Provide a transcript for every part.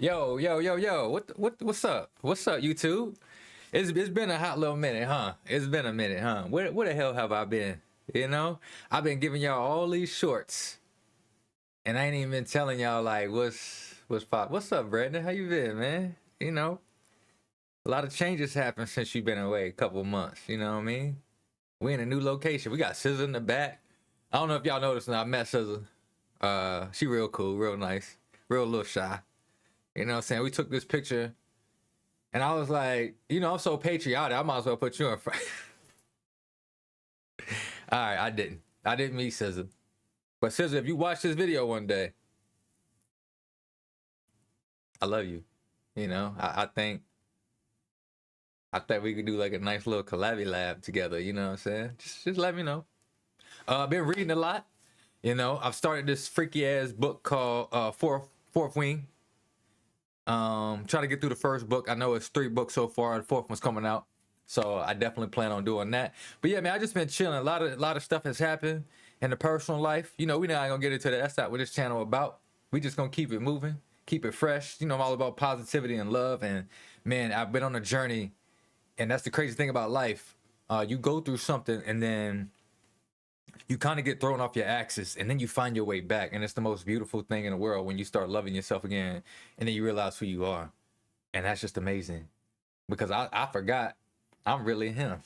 Yo. What's up? What's up, YouTube? It's been a hot little minute, huh? It's been a minute, huh? Where the hell have I been? You know, I've been giving y'all all these shorts, and I ain't even been telling y'all like what's pop. What's up, Brandon? How you been, man? You know, a lot of changes happened since you've been away a couple of months. You know what I mean? We in a new location. We got SZA in the back. I don't know if y'all noticed. I met SZA. She real cool, real nice, real little shy. You know what I'm saying? We took this picture, and I was like, you know, I'm so patriotic, I might as well put you in front. All right, I didn't meet SZA. But SZA, if you watch this video one day, I love you. You know, I think we could do like a nice little collabby lab together. You know what I'm saying? Just let me know. I've been reading a lot. You know, I've started this freaky ass book called Fourth Wing. Trying to get through the first book. I know it's 3 books so far. The 4th one's coming out, so I definitely plan on doing that. But yeah, man, I just been chilling. A lot of stuff has happened in the personal life. You know, we're not gonna get into that. That's not what this channel about. We just gonna keep it moving, keep it fresh. You know, I'm all about positivity and love. And man, I've been on a journey, and that's the crazy thing about life. You go through something, and then you kind of get thrown off your axis, and then you find your way back. And it's the most beautiful thing in the world when you start loving yourself again, and then you realize who you are. And that's just amazing, because I forgot I'm really him.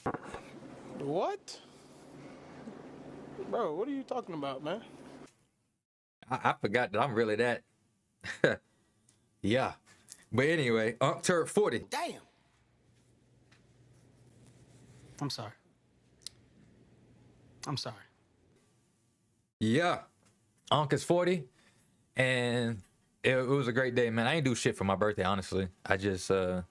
What? Bro, what are you talking about, man? I forgot that I'm really that. Yeah. But anyway, Unc turned 40. Damn. I'm sorry. Yeah. Unc is 40, and it was a great day, man. I ain't do shit for my birthday, honestly. I just was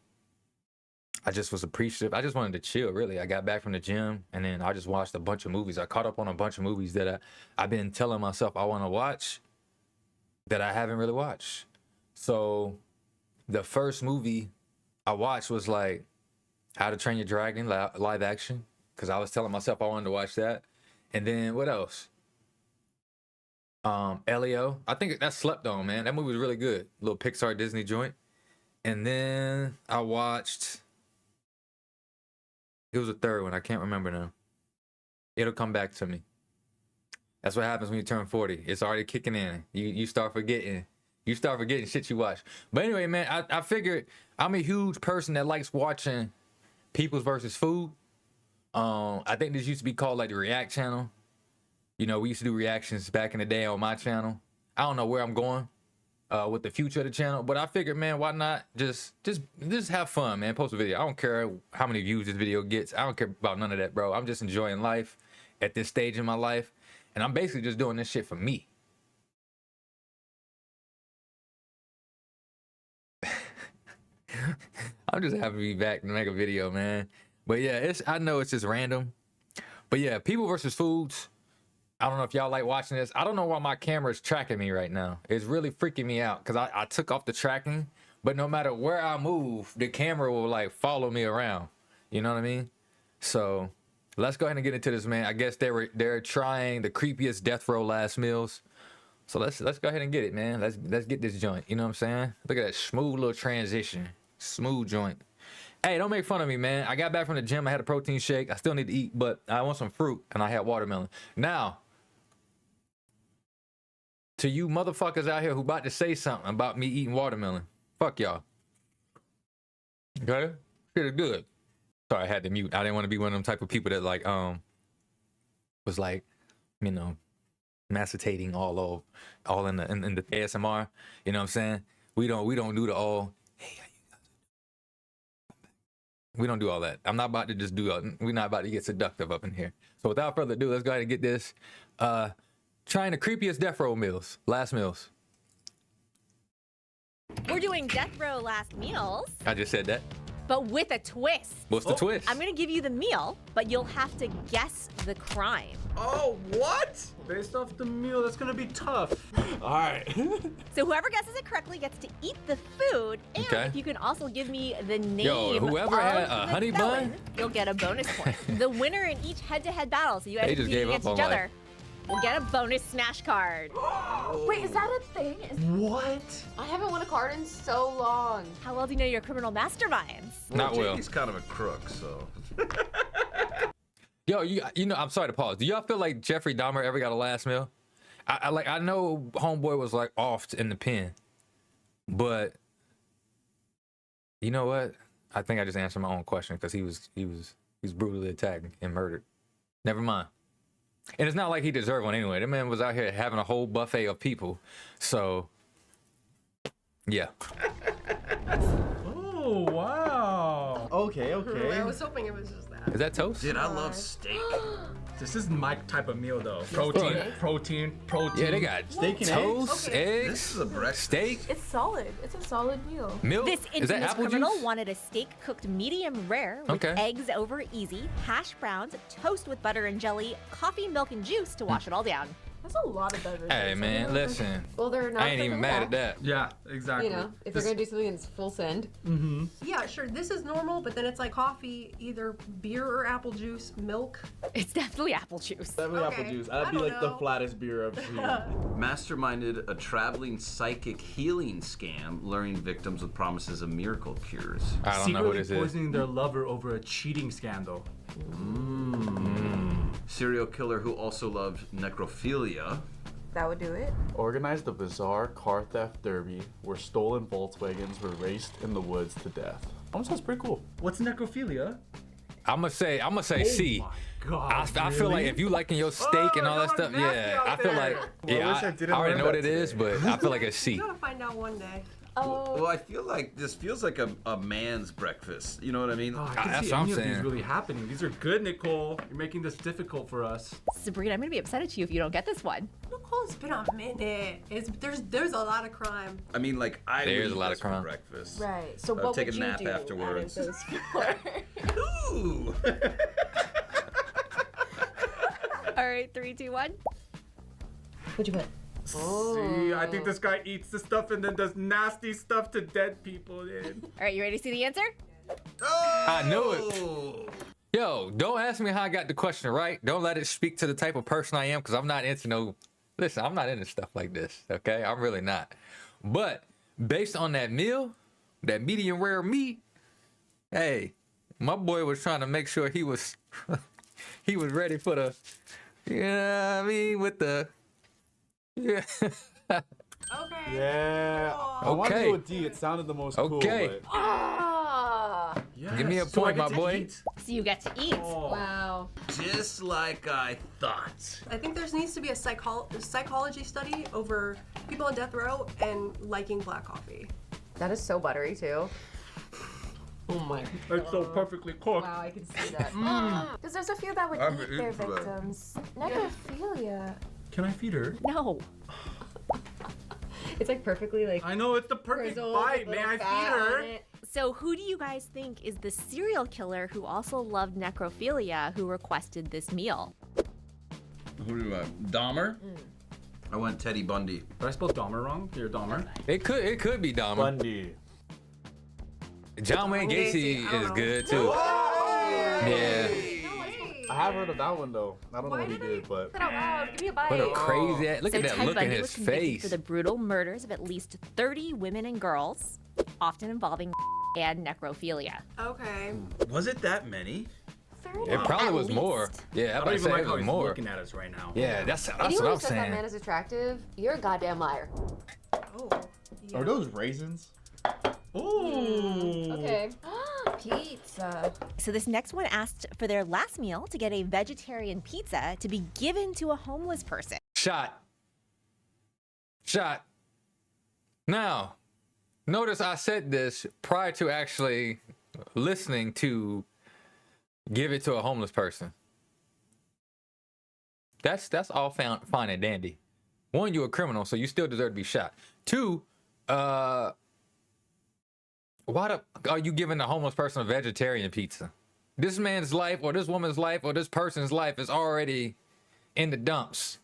appreciative. I just wanted to chill, really. I got back from the gym, and then I just watched a bunch of movies. I caught up on a bunch of movies that I've been telling myself I want to watch that I haven't really watched. So the first movie I watched was like How to Train Your Dragon live action, because I was telling myself I wanted to watch that. And then what else? Elio. I think that slept on, man. That movie was really good. Little Pixar Disney joint. And then I watched, it was a third one. I can't remember now. It'll come back to me. That's what happens when you turn 40. It's already kicking in. You start forgetting. You start forgetting shit you watch. But anyway, man, I figured I'm a huge person that likes watching Peoples versus Food. I think this used to be called like the React channel. You know, we used to do reactions back in the day on my channel. I don't know where I'm going with the future of the channel, but I figured, man, why not just have fun, man. Post a video. I don't care how many views this video gets. I don't care about none of that, bro. I'm just enjoying life at this stage in my life, and I'm basically just doing this shit for me. I'm just happy to be back to make a video, man. But yeah, I know it's just random. But yeah, People versus Foods. I don't know if y'all like watching this. I don't know why my camera is tracking me right now. It's really freaking me out, because I took off the tracking, but no matter where I move, the camera will like follow me around. You know what I mean? So let's go ahead and get into this, man. I guess they're trying the creepiest death row last meals. So let's go ahead and get it, man. Let's get this joint. You know what I'm saying? Look at that smooth little transition. Smooth joint. Hey, don't make fun of me, man. I got back from the gym. I had a protein shake. I still need to eat, but I want some fruit, and I had watermelon. Now, to you motherfuckers out here who about to say something about me eating watermelon, fuck y'all. Okay? Shit is good. Sorry, I had to mute. I didn't want to be one of them type of people that like was like, you know, masticating all in the ASMR. You know what I'm saying? We don't do the all. Hey, how you guys? We don't do all that. I'm not about to just do. We're not about to get seductive up in here. So without further ado, let's go ahead and get this. Trying the creepiest death row meals, last meals. We're doing death row last meals, I just said that. but with a twist. What's the twist? I'm gonna give you the meal, but you'll have to guess the crime. Oh, what? Based off the meal, that's gonna be tough. All right. So whoever guesses it correctly gets to eat the food, and Okay. if you can also give me the name whoever of had a the honey felon, bun? you'll get a bonus point. The winner in each head-to-head battle, so you guys They just compete gave up against on each other. will get a bonus smash card. Wait, is that a thing? What? I haven't won a card in so long. How well do you know your criminal masterminds? Not well. Jamie's kind of a crook, so. Yo, you know, I'm sorry to pause. Do y'all feel like Jeffrey Dahmer ever got a last meal? I know homeboy was like off in the pen, but you know what? I think I just answered my own question because he was brutally attacked and murdered. Never mind. And it's not like he deserved one anyway. That man was out here having a whole buffet of people. So, yeah. Oh, wow. Okay, I okay. was hoping it was just that. Is that toast? Dude, I love steak. This is my type of meal, though. Protein. Yeah, they got Steak and toast, eggs, This is a breakfast. steak, It's solid. It's a solid meal. milk. This Is that infamous apple criminal juice? wanted a steak cooked medium rare with Okay. eggs over easy, hash browns, toast with butter and jelly, coffee, milk, and juice to wash it all down. That's a lot of beverages. Hey man, listen. Well, they're not. I ain't even mad at that. Yeah, exactly. You know, if they're gonna do something that's full send. Yeah, sure. This is normal, but then it's like coffee, either beer or apple juice, milk. It's definitely apple juice. Definitely apple Okay, juice. I That'd be don't like the know. flattest beer I've seen. Masterminded a traveling psychic healing scam, luring victims with promises of miracle cures. I don't know who Secretly this is. poisoning their lover over a cheating scandal. Serial killer who also loved necrophilia. That would do it. Organized a bizarre car theft derby where stolen Volkswagens were raced in the woods to death. Almost sounds pretty cool. What's necrophilia? I'm gonna say C. Oh my God. I feel like really? if you liking your steak and all that y'all stuff, nasty yeah, out I feel there. like Well, I yeah, wish I I didn't already learn know what that it is, but I feel like it's C. You gotta find out one day. Oh. Well, I feel like this feels like a man's breakfast. You know what I mean? Oh, I can That's see what I'm any of saying. these really happening. These are good, Nicole. You're making this difficult for us. Sabrina, I'm gonna be upset at you if you don't get this one. Nicole, it's been a minute. There's a lot of crime. I mean, like, I would There's a eat lot this of crime. for breakfast. Right. So I'll what take would a you nap do afterwards. out of those four? Ooh. All right, 3, 2, 1. What'd you put? See, I think this guy eats the stuff and then does nasty stuff to dead people. Then. All right, you ready to see the answer? I knew it. Yo, don't ask me how I got the question right. Don't let it speak to the type of person I am, because I'm not into no. Listen, I'm not into stuff like this. Okay, I'm really not. But based on that meal, that medium rare meat, hey, my boy was trying to make sure he was he was ready for the. You know what I mean? With the. Yeah. Okay. Yeah. I wanted to Okay. go with D. It sounded the most cool. Okay. But Ah. Give me a So I point, get my to boy. eat? So you get to eat. Oh. Wow. Just like I thought. I think there needs to be a psychology study over people on death row and liking black coffee. That is so buttery too. Oh my. It's so perfectly cooked. Wow, I can see that. Because there's a few that would I'm eat eating their for that. victims. Necrophilia. Can I feed her? No. It's like perfectly like. I know it's the perfect grizzled bite. with May little I feed fat on her? it. So who do you guys think is the serial killer who also loved necrophilia who requested this meal? Who do I? Dahmer? I went Teddy Bundy. Did I spell Dahmer wrong? You're Dahmer. It could be Dahmer. Bundy. John Wayne Gacy, Gacy I don't is know. good too. Yeah. I have heard of that one though. I don't know Why what he did I- did, but Say it out loud. Give me a bite. What a crazy ass. Look so at that Ted look in Bundy his was convicted face. for the brutal murders of at least 30 women and girls, often involving and necrophilia. Okay. Was it that many? It probably At was more. least. Yeah, I I don't about to even say like it how was he's more. looking at us right now. Yeah, that's Anyone what who I'm says that man saying. is attractive, you're a goddamn liar. Oh. Yeah. are those raisins? Ooh. Okay. Pizza. So this next one asked for their last meal to get a vegetarian pizza to be given to a homeless person. Shot. Now, notice I said this prior to actually listening to give it to a homeless person. That's all fine and dandy. One, you're a criminal, so you still deserve to be shot. Two, why are you giving a homeless person a vegetarian pizza? This man's life or this woman's life or this person's life is already in the dumps.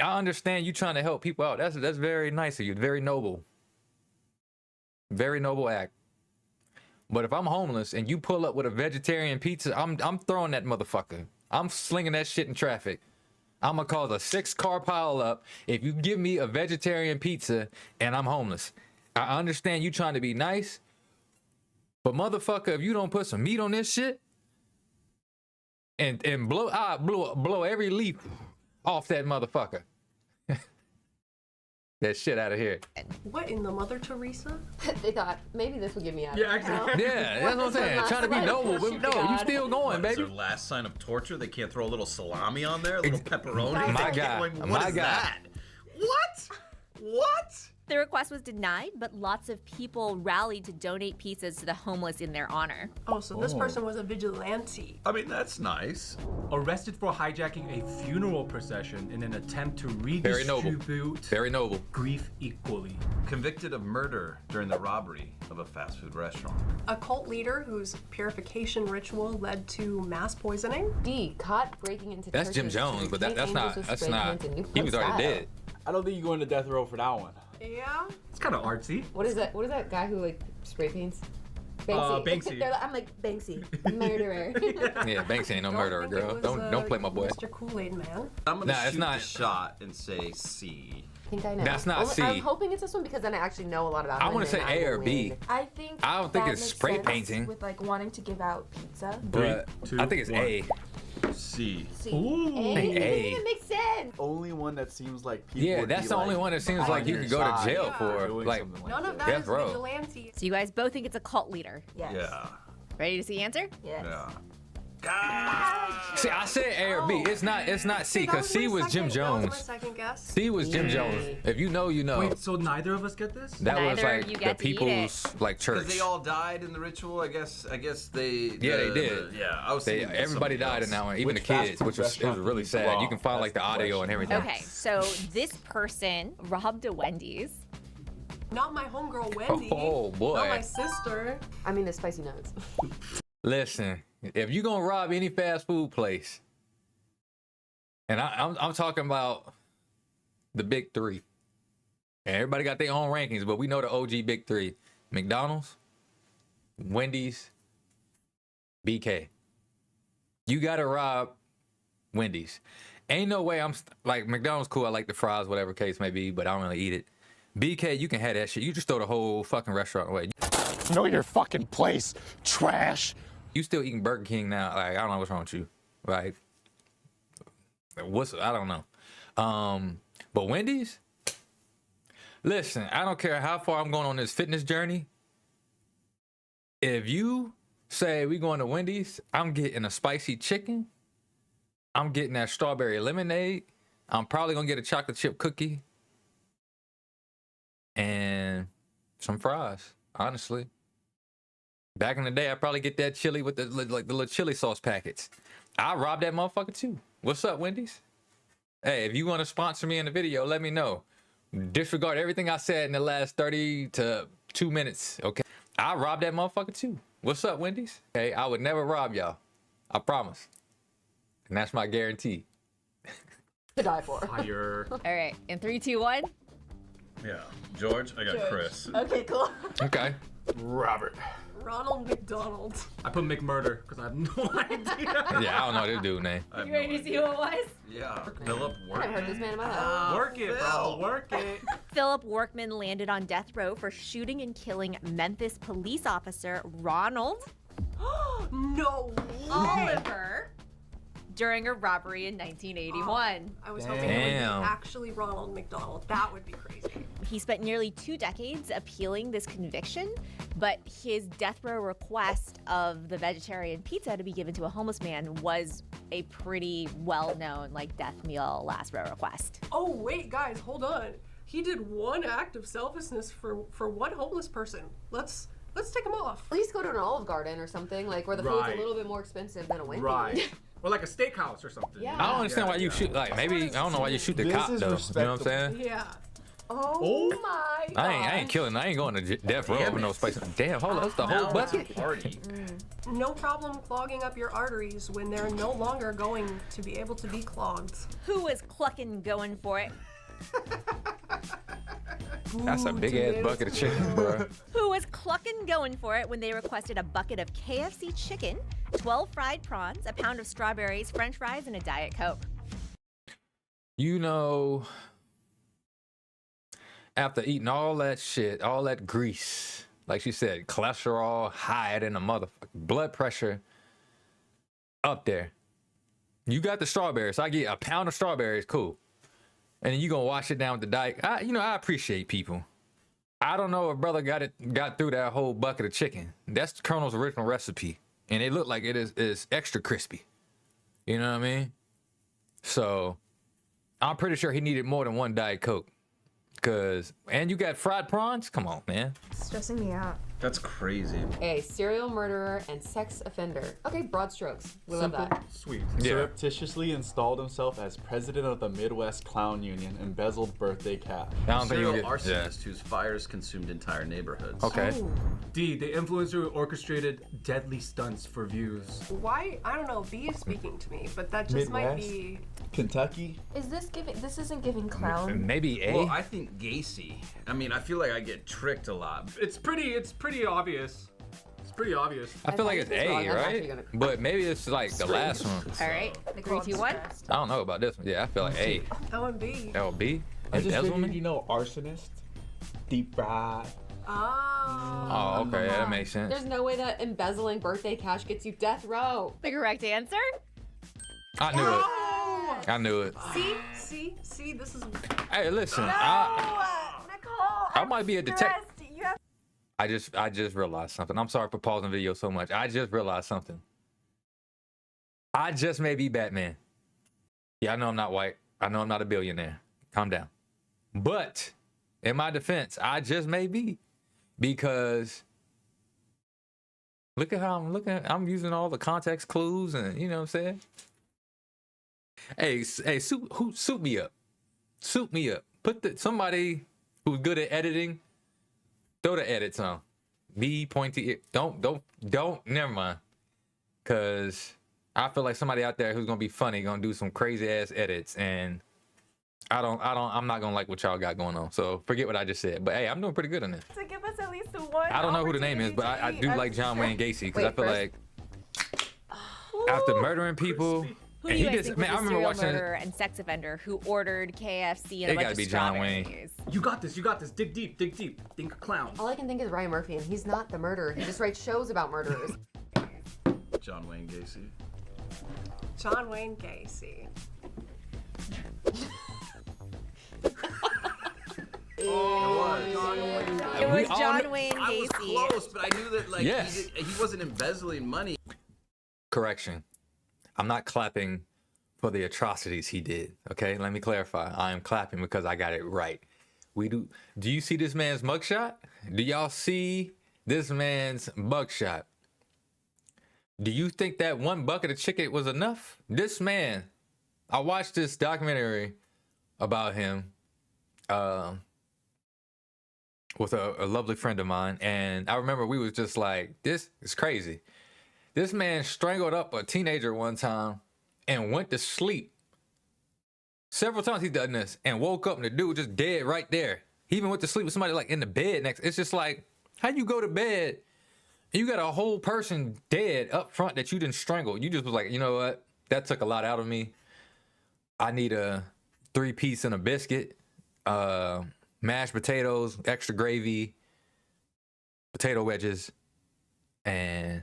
I understand you trying to help people out. That's very nice of you. Very noble. Very noble act. But if I'm homeless and you pull up with a vegetarian pizza, I'm throwing that motherfucker. I'm slinging that shit in traffic. I'm gonna cause a 6-car pile up if you give me a vegetarian pizza and I'm homeless. I understand you trying to be nice, but motherfucker, if you don't put some meat on this shit and blow every leaf off that motherfucker. That shit out of here. What in the Mother Teresa? They thought maybe this would get me out. Yeah, of it. exactly. Yeah, that's what I'm saying. Trying to be noble, but no, you still going, What's baby. their last sign of torture? They can't throw a little salami on there, a little pepperoni. My They guy, can't- what my is guy. that? What? What? The request was denied, but lots of people rallied to donate pizzas to the homeless in their honor. Oh, so this person was a vigilante. I mean, that's nice. Arrested for hijacking a funeral procession in an attempt to Very noble. redistribute Very noble. grief equally. Convicted of murder during the robbery of a fast food restaurant. A cult leader whose purification ritual led to mass poisoning. D. Caught breaking into That's Jim churches Jones, to but reclaim that's not. angels with That's spray not. paint and He nuclear was already style. dead. I don't think you're going to death row for that one. Yeah. It's kind of artsy. What is that? What is that guy who like spray paints? Banksy. They're like- I'm like Banksy, murderer. Yeah, Banks ain't no Don't murderer, think it girl. was, Don't play my boy. Mr. Kool-Aid Man. I'm gonna Nah, it's shoot not- the shot and say C. I think I know. That's not C. I'm hoping it's this one because then I actually know a lot about I him. want to and say I A or will B, win. I think I don't think that it's makes spray sense painting. with like wanting to give out pizza. but 3, 2, I think it's 1. A. C. See, Ooh. A. think A. It makes sense. Only one that seems like people. Yeah, would that's be, the only like, one that seems on like you your could go to side jail for. doing Like, something like None of this. that Death is row. vigilante. So you guys both think it's a cult leader. yes. Yeah. Ready to see answer? Yes. Yeah. see, I said A or B. It's not C See, that because C my was Jim second- that was my Jones. second guess. C was Jim Jones. If you know, you know. Wait, so neither of us get this? That was Neither of like you the get to eat people's like Because church. they all died in the ritual. I guess they. Yeah, they did. Yeah, I was thinking Everybody somebody died in else. that one, even Which the fast kids, food which was it was restaurant really did you sad. You rob? can find like the That's the audio and question. everything. Okay, so this person robbed a Wendy's. Not my homegirl Wendy. Oh, boy. Not my sister. I mean the spicy nuts. Listen, if you gonna rob any fast food place, and I'm talking about the big three, and everybody got their own rankings, but we know the OG big three: McDonald's, Wendy's, BK. You gotta rob Wendy's. Ain't no way like McDonald's cool. I like the fries, whatever case may be, but I don't really eat it. BK, you can have that shit. You just throw the whole fucking restaurant away. Know your fucking place, trash. You still eating Burger King now? Like, I don't know what's wrong with you. Like, I don't know. But Wendy's, listen, I don't care how far I'm going on this fitness journey. If you say we going to Wendy's, I'm getting a spicy chicken. I'm getting that strawberry lemonade. I'm probably gonna get a chocolate chip cookie and some fries. Honestly, back in the day, I probably get that chili with the little chili sauce packets. I'll rob that motherfucker too. What's up, Wendy's? Hey, if you want to sponsor me in the video, let me know. Disregard everything I said in the last 30 to 2 minutes, okay? I'll rob that motherfucker too. What's up, Wendy's? Hey, I would never rob y'all. I promise. And that's my guarantee. To die for. Fire. All right, in 3, 2, 1. Yeah. George, I got Chris. Okay, cool. Okay. Robert. Ronald McDonald. I put McMurder because I have no idea. Yeah, I don't know this dude name. I have You no ready to see idea. who it was? Yeah. Philip I haven't heard this man in my life. Work it, bro. Work it. Philip Workman landed on death row for shooting and killing Memphis police officer Ronald No way. Oliver during a robbery in 1981. I was hoping it would Damn. be actually Ronald McDonald. That would be crazy. He spent nearly 2 decades appealing this conviction, but his death row request of the vegetarian pizza to be given to a homeless man was a pretty well-known like death meal last row request. Oh wait, guys, hold on. He did one act of selflessness for one homeless person. Let's take him off. At least go to an Olive Garden or something, like where the food's Right. a little bit more expensive than a Wendy's. Right. Or like a steakhouse or something. Yeah. I don't understand why you shoot, like, maybe, I don't know why you shoot the This cop, is though. You know what I'm saying? Yeah. Oh my god. I ain't killing. I ain't going to death row Damn with no it. spice. Damn, hold on, that's the whole Now it's a bucket. party. No problem clogging up your arteries when they're no longer going to be able to be clogged. Who was clucking going for it? That's a Ooh, big ass tomatoes, bucket of chicken, bro. Who was clucking going for it when they requested a bucket of KFC chicken, 12 fried prawns, a pound of strawberries, french fries, and a Diet Coke? You know, after eating all that shit, all that grease, like she said, cholesterol higher than a motherfucker, blood pressure up there. You got the strawberries. So I get a pound of strawberries, cool. And then you gonna wash it down with the Diet. I appreciate people. I don't know if brother got through that whole bucket of chicken. That's the Colonel's original recipe, and it looked like it is extra crispy. You know what I mean? So I'm pretty sure he needed more than one Diet Coke. And you got fried prawns? Come on, man. Stressing me out. That's crazy. A serial murderer and sex offender. Okay, broad strokes. We love that. Sweet. Yeah. Surreptitiously installed himself as president of the Midwest Clown Union, embezzled birthday cash. I don't think Serial you'll get. arsonist whose fires consumed entire neighborhoods. Okay. D, the influencer who orchestrated deadly stunts for views. Why? I don't know. B is speaking to me, but that just might Midwest? be. Kentucky? Is this giving? This isn't giving clown. Maybe A. Well, I think Gacy. I mean, I feel like I get tricked a lot. It's pretty obvious. It's pretty obvious. I feel like I it's think it's wrong. A, I'm right? actually gonna- But maybe it's like the last one. All right, Nicole, 3, 2, 1. I don't know about this one. Yeah, I feel like A. O and B. L B. I just figured, Embezzlement. you know, arsonist, deep fried. Oh. Oh, okay, yeah, that makes sense. There's no way that embezzling birthday cash gets you death row. The correct answer? I knew it. I knew it. See, this is. Hey, listen. Nicole, I might be a detective. stressed. You have I just realized something. I'm sorry for pausing the video so much. I just realized something. I just may be Batman. Yeah, I know I'm not white. I know I'm not a billionaire. Calm down. But in my defense, I just may be, because look at how I'm looking. I'm using all the context clues, and you know what I'm saying. Hey, suit me up. Suit me up. Put somebody who's good at editing. Throw the edits on. Me pointy. Don't. Never mind. Cause I feel like somebody out there who's gonna be funny gonna do some crazy ass edits, and I'm not gonna like what y'all got going on. So forget what I just said. But hey, I'm doing pretty good on this. to give us at least one. I don't know who the name is, but I do like John Wayne Gacy, because I feel like after murdering people, Who do and you he guys just think man, I was the remember serial watching. murderer and sex offender who ordered KFC and It a bunch gotta of be John Wayne. strawberries? You got this. Dig deep. Think clowns. All I can think is Ryan Murphy, and he's not the murderer. He just writes shows about murderers. John Wayne Gacy. John Wayne Gacy. It was We all John kn- Wayne I was Gacy. close, but I knew that like Yes. he wasn't embezzling money. Correction. I'm not clapping for the atrocities he did. Okay, let me clarify. I am clapping because I got it right. Do you see this man's mugshot? Do y'all see this man's mugshot? Do you think that one bucket of chicken was enough? This man, I watched this documentary about him with a lovely friend of mine, and I remember we was just like, this is crazy. This man strangled up a teenager one time and went to sleep. Several times he's done this and woke up and the dude just dead right there. He even went to sleep with somebody like in the bed next. It's just like, how you go to bed and you got a whole person dead up front that you didn't strangle? You just was like, you know what? That took a lot out of me. I need a 3-piece and a biscuit, mashed potatoes, extra gravy, potato wedges, and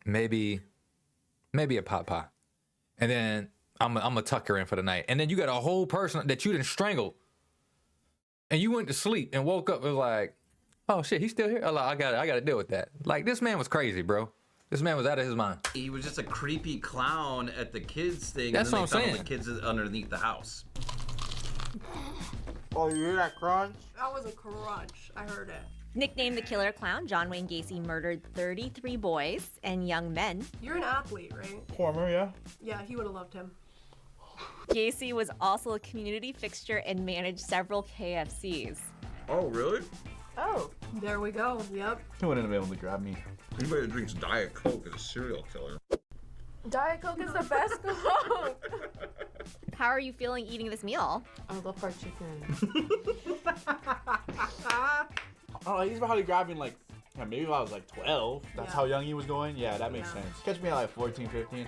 maybe a pot pie. And then I'm gonna tuck her in for the night. And then you got a whole person that you didn't strangle, and you went to sleep and woke up and was like, oh shit, he's still here. I got to deal with that. Like, this man was crazy, bro. This man was out of his mind. He was just a creepy clown at the kids thing. That's and then what they I'm found all saying. the kids underneath the house. Oh, you hear that crunch? That was a crunch. I heard it. Nicknamed the Killer Clown, John Wayne Gacy murdered 33 boys and young men. You're an athlete, right? Former, yeah. Yeah, he would have loved him. Gacy was also a community fixture and managed several KFCs. Oh, really? Oh, There we go. Yep. He wouldn't have been able to grab me. Anybody that drinks Diet Coke is a serial killer. Diet Coke is the best Coke. How are you feeling eating this meal? I love fried chicken. Oh, he's probably grabbing like, yeah, maybe if I was like 12. That's Yeah. how young he was going. Yeah, that makes Yeah. sense. Catch me at like 14, 15.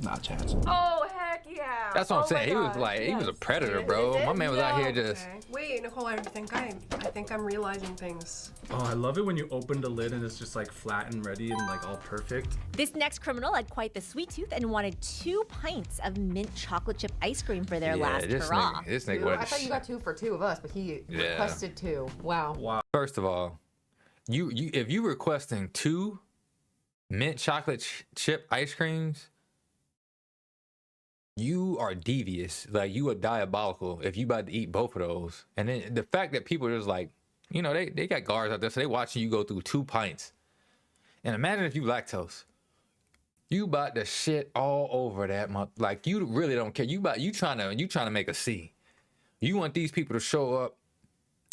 Not a chance. Oh heck Heck yeah. That's what I'm Oh saying. He my was God, like, he was a yes. predator, bro. My man was out here No. just. Okay. Wait, Nicole, I think I'm realizing things. Oh, I love it when you open the lid and it's just like flat and ready and like all perfect. This next criminal had quite the sweet tooth and wanted 2 pints of mint chocolate chip ice cream for their last hurrah. This nigga Ooh, I was. thought you got 2 for 2 of us, but he Yeah. requested 2. Wow. Wow. First of all, you if you requesting 2 mint chocolate chip ice creams, you are devious. Like, you are diabolical if you about to eat both of those. And then the fact that people are just like, you know, they got guards out there, so they watching you go through 2 pints. And imagine if you lactose. You about to shit all over that like, you really don't care. You trying to make a C. You want these people to show up.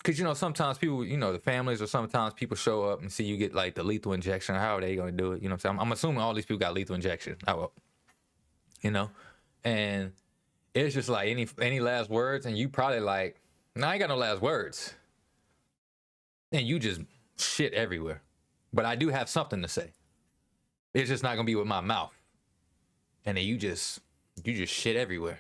Cause you know, sometimes people, you know, the families or sometimes people show up and see you get like the lethal injection or how are they gonna do it? You know what I'm saying? I'm assuming all these people got lethal injection. You know? And it's just like any last words, and you probably like, nah, I ain't got no last words. And you just shit everywhere. But I do have something to say. It's just not gonna be with my mouth. And then you just shit everywhere.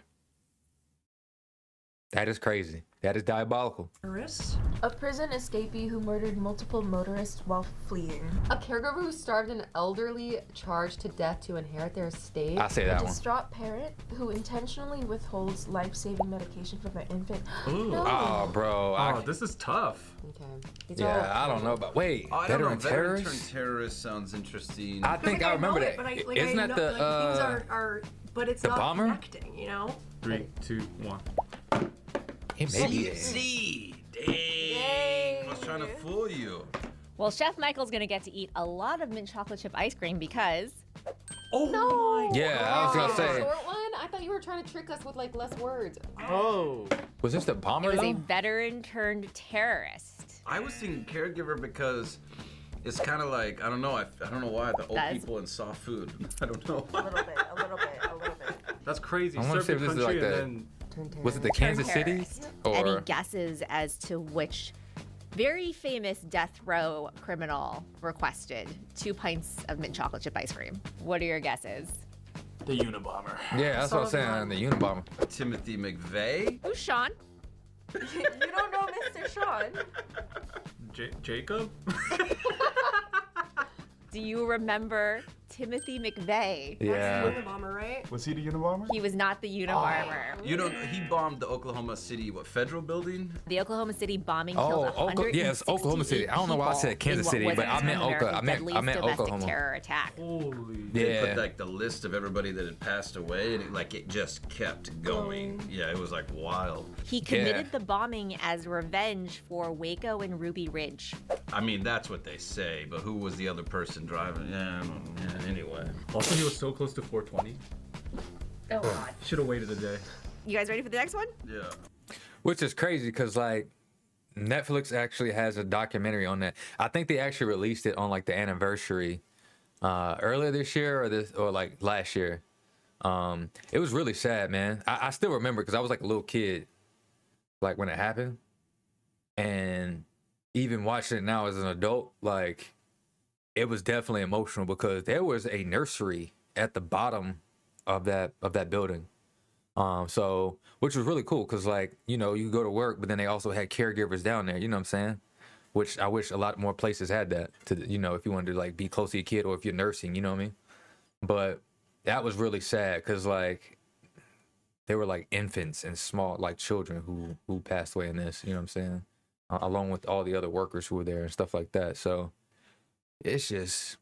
That is crazy. That is diabolical. Tourists? A prison escapee who murdered multiple motorists while fleeing. A caregiver who starved an elderly charged to death to inherit their estate. I say A that one. distraught parent who intentionally withholds life-saving medication from their infant. Ooh. No. Oh, bro. Oh, this is tough. Okay. These are all- Yeah, I don't know about. Wait, Oh, I don't know. veteran Veteran terrorist? terrorist sounds interesting. I think I remember know that. it, but I Isn't that know, the like, things are, but it's the not bomber? connecting, you know? 3, 2, 1. It may be. See, dang. I was trying to fool you. Well, Chef Michael's gonna get to eat a lot of mint chocolate chip ice cream because Oh no. Yeah, I was gonna say. Short one? I thought you were trying to trick us with like less words. Oh. Was this the bomber it was a though? veteran turned terrorist. I was thinking caregiver because it's kind of like, I don't know. I don't know why the old That's- people and soft food. I don't know. A little bit, a little bit, a little bit. That's crazy. I wanna Serve see if your this is country like and that. then Was it the Turned Kansas City? terrorist. Any Or guesses as to which very famous death row criminal requested 2 pints of mint chocolate chip ice cream? What are your guesses? The Unabomber. yeah, that's what I'm saying. The Unabomber. Timothy McVeigh? Who's Sean? You don't know Mr. Sean? Jacob? Do you remember Timothy McVeigh? Yeah. That's the bomber, right? Was he the Unabomber? He was not the Unabomber. You know, he bombed the Oklahoma City, federal building? The Oklahoma City bombing Oh, killed 168 yes, Oklahoma City. I don't know why I said people in Kansas what City, was but I at the meant time Oka- I meant- America's I meant deadliest Oklahoma. domestic terror attack. Holy. They Yeah. put like the list of everybody that had passed away, and it just kept going. Yeah, it was like wild. He committed Yeah. the bombing as revenge for Waco and Ruby Ridge. I mean, that's what they say, but who was the other person driving? Yeah, anyway. Also, he was so close to 420. Oh, God. Should have waited a day. You guys ready for the next one? Yeah. Which is crazy because like Netflix actually has a documentary on that. I think they actually released it on like the anniversary earlier this year or like last year. It was really sad, man. I still remember because I was like a little kid, like when it happened, and even watching it now as an adult, like it was definitely emotional because there was a nursery at the bottom of that building. So which was really cool because like, you know, you go to work, but then they also had caregivers down there, you know what I'm saying? Which I wish a lot more places had that to, you know, if you wanted to like be close to your kid or if you're nursing, you know what I mean? But that was really sad because like they were like infants and small, like children who passed away in this, you know what I'm saying? Along with all the other workers who were there and stuff like that. So it's just,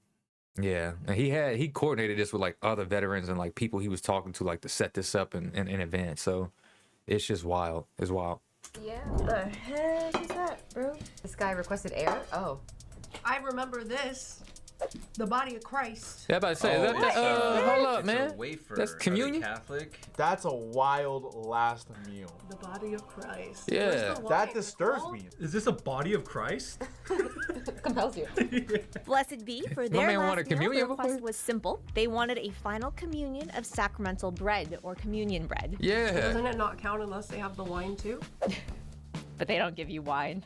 yeah. And he coordinated this with like other veterans and like people he was talking to like to set this up in advance. So it's just wild. It's wild. Yeah. What the heck is that, bro? This guy requested air? Oh. I remember this. The body of Christ. Yeah, about to say, is that it's the, a- hold up, it's man. A wafer. That's Are they communion? Catholic? That's a wild last meal. The body of Christ. Yeah. Where's the That wine, disturbs Nicole? me. Is this a body of Christ? Compels you. Blessed be for My their man last wanted meal. The communion request before? was simple. They wanted a final communion of sacramental bread or communion bread. Yeah. Doesn't it not count unless they have the wine too? But they don't give you wine.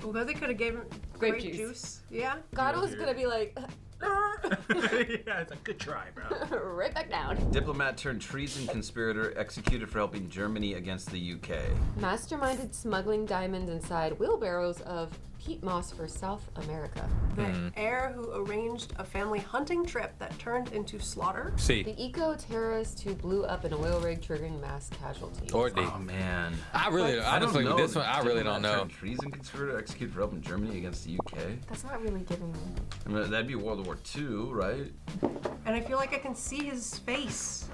Although they could have given Grape grape juice. juice. Yeah. God was gonna be like, Yeah, it's like, good try, bro. Right back down. Diplomat turned treason conspirator executed for helping Germany against the UK. Masterminded smuggling diamonds inside wheelbarrows of peat moss for South America. The heir who arranged a family hunting trip that turned into slaughter. C. The eco-terrorist who blew up an oil rig triggering mass casualties. Or D. Oh man. I really, honestly, with this one, I really don't know. Turned treason conspirator executed for helping Germany against the UK. That's not really giving me. I mean, that'd be World War II, right? And I feel like I can see his face.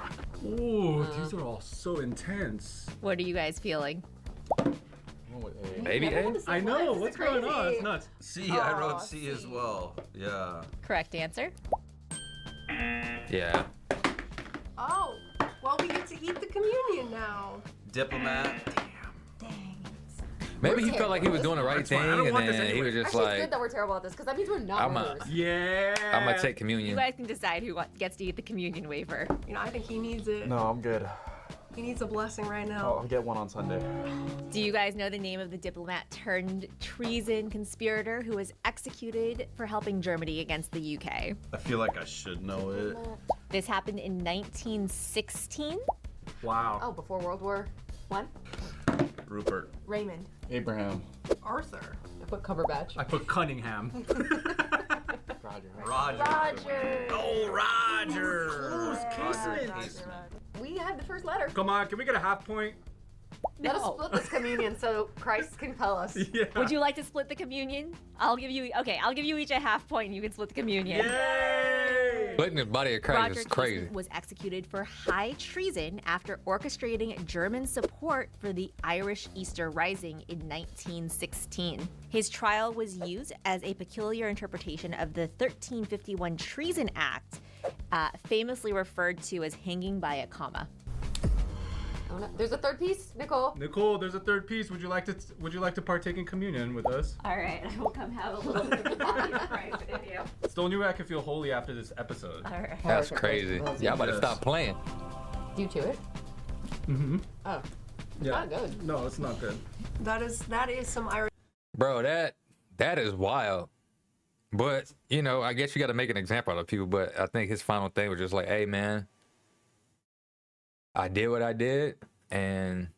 Ooh, these are all so intense. What are you guys feeling? Maybe A? I know, what's going on? It's nuts. C, I wrote C as well. Yeah. Correct answer. Yeah. Oh, well, we get to eat the communion now. Diplomat. Maybe he felt like he was doing the right thing, fine. I don't and want this then he anyway. was just Actually, it's like, good that we're terrible at this because that means we're not I'm a- winners. Yeah. I'm gonna take You communion. guys can decide who gets to eat the communion wafer. You know, I think he needs it. No, I'm good. He needs a blessing right now. I'll get one on Sunday. Do you guys know the name of the diplomat turned treason conspirator who was executed for helping Germany against the UK? I feel like I should know it. This happened in 1916. Wow. Oh, before World War I? Rupert. Raymond. Abraham. Arthur. I put Cumberbatch. I put Cunningham. Roger. Roger. Oh, Roger. Casement. We had the first letter. Come on, can we get a half point? Let us No. split this communion so Christ can tell us. Yeah. Would you like to split the communion? I'll give you each a half point and you can split the communion. Yay! Splitting his body of Christ Roger is crazy. Casement was executed for high treason after orchestrating German support for the Irish Easter Rising in 1916. His trial was used as a peculiar interpretation of the 1351 Treason Act, famously referred to as hanging by a comma. Oh, no. There's a third piece, Nicole. Nicole, there's a third piece. Would you like to partake in communion with us? All right, I will come have a little bit of the body of Christ with you. It's the only way I can feel holy after this episode. All right. That's crazy. Y'all better stop playing. Do you to it? Mm-hmm. Oh. Yeah. Not good. No, it's not good. That is some Irish. Bro, that is wild. But, you know, I guess you got to make an example out of people. But I think his final thing was just like, hey, man, I did what I did. And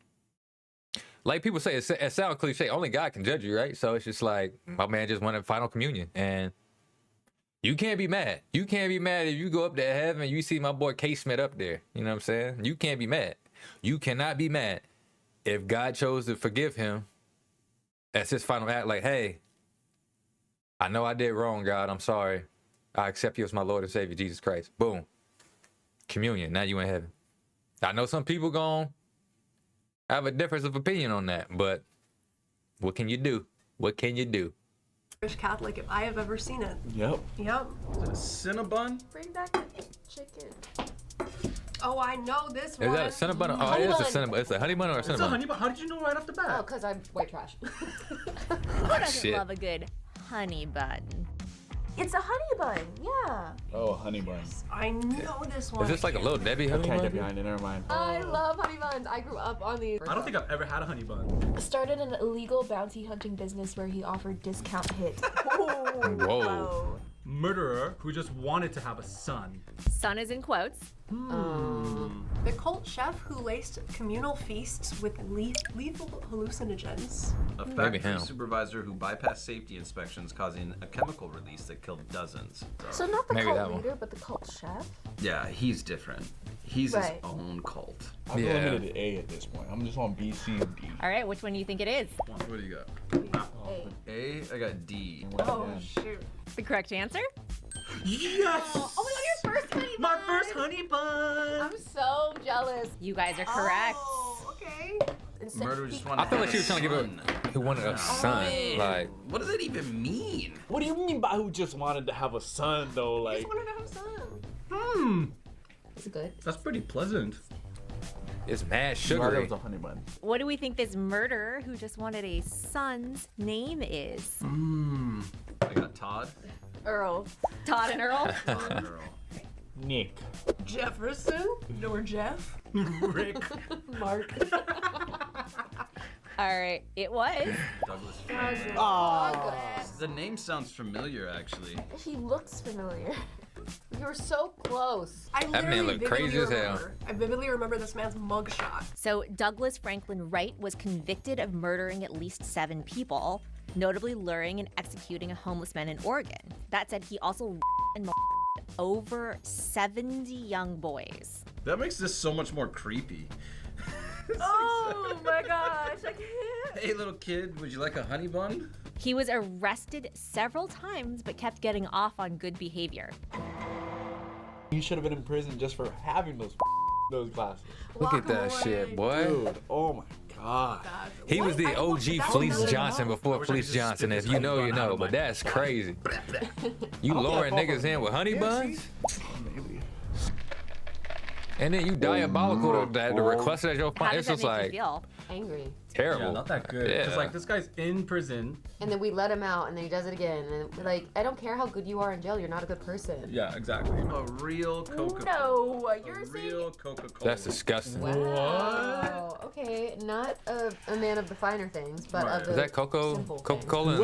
like people say, it sounds cliche. Only God can judge you, right? So it's just like, my man just wanted final communion. And you can't be mad. You can't be mad if you go up to heaven and you see my boy K. Smith up there. You know what I'm saying? You can't be mad. You cannot be mad if God chose to forgive him. That's his final act. Like, hey, I know I did wrong, God. I'm sorry. I accept you as my Lord and Savior, Jesus Christ. Boom. Communion. Now you in heaven. I know some people gon' have a difference of opinion on that, but what can you do? What can you do? Catholic if I have ever seen it. Yep. Yep. Cinnabon? Bring back the chicken. Oh, I know this Is one. that a cinnamon? Oh, it is a cinnamon. It's a honey bun or a It's a cinnamon? honey bun. How did you know right off the Oh, bat? because I'm white trash. Who doesn't Shit. love a good honey bun? It's a honey bun. Yeah. Oh, honey bun. I know this one. Is this like a little Debbie I honey can't get bun? behind it. Never mind. I love honey buns. I grew up on these. I don't think I've ever had a honey bun. Started an illegal bounty hunting business where he offered discount hits. Whoa. Murderer who just wanted to have a son. Son is in quotes. The cult chef who laced communal feasts with lethal hallucinogens. A Maybe factory him. supervisor who bypassed safety inspections, causing a chemical release that killed dozens. So not the Maybe that cult one. leader, but the cult chef. Yeah, he's different. He's Right. his own cult. I'm Yeah. limited to A at this point. I'm just on B, C, and D. All right, which one do you think it is? What do you got? A, I got D. Oh, shoot. The correct answer? Yes! Oh my god, your first honey bun! My first honey bun! I'm so jealous. You guys are correct. Oh, okay. Murderer just wanted I feel like she was trying to give son. He wanted a son. man. Like, What does that even mean? What do you mean by who just wanted to have a son, though? I Like, just wanted to have a son. Is it good? That's pretty pleasant. it's mad I thought it sugary. was a honey bun. What do we think this murderer who just wanted a son's name is? I got Todd. Earl. Todd and Earl? Todd and Earl. Nick. Jefferson or Jeff? Rick. Mark. All right, it was Douglas Fairbanks. Oh. The name sounds familiar, actually. He looks familiar. You were so close. I That man literally looked crazy as vividly hell. remember- I vividly remember this man's mugshot. So Douglas Franklin Wright was convicted of murdering at least 7 people, notably luring and executing a homeless man in Oregon. That said, he also and over 70 young boys. That makes this so much more creepy. Oh my gosh, I can't. Hey, little kid, would you like a honey bun? He was arrested several times but kept getting off on good behavior. You should have been in prison just for having those glasses. Look at that Guacamole. shit, boy. Dude, oh my god. He was the I OG looked- that Fleece was Johnson another- before wish I Fleece could just Johnson. spit If this you know, honey you bun out know. of But my that's body. crazy. You luring niggas in with honey buns? Maybe. And then you diabolical to request it as your How fun. does It's that just make you like feel? Angry. terrible. Yeah, not that good. Because Yeah. like this guy's in prison. And then we let him out, and then he does it again. And like, I don't care how good you are in jail. You're not a good person. Yeah, exactly. A real Coca-Cola. No, A you're saying real Coca-Cola. That's disgusting. Wow. Okay, not a man of the finer things, but of the Is that Coca-Cola and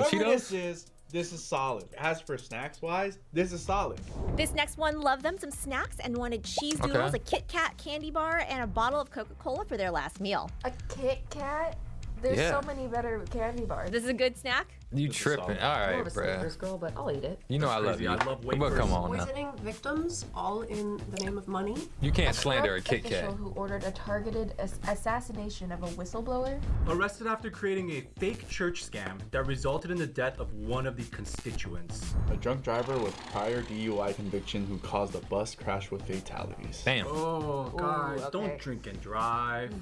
Whoever Cheetos? this is solid. As for snacks wise, this is solid. This next one loved them some snacks and wanted cheese Okay. doodles, a Kit Kat candy bar, and a bottle of Coca-Cola for their last meal. a Kit Kat. There's Yeah. so many better candy bars. This is a good snack? You This is tripping? solid. All I'm more right, of a bruh. Snickers girl, but I'll eat it. You know I love crazy. you. I love But wafers. come on now. Poisoning victims, all in the name of money. You can't slander a Corrupt Kit Kat. official who ordered a targeted assassination of a whistleblower. Arrested after creating a fake church scam that resulted in the death of one of the constituents. A drunk driver with prior DUI conviction who caused a bus crash with fatalities. Damn. Oh, guys, okay. don't drink and drive.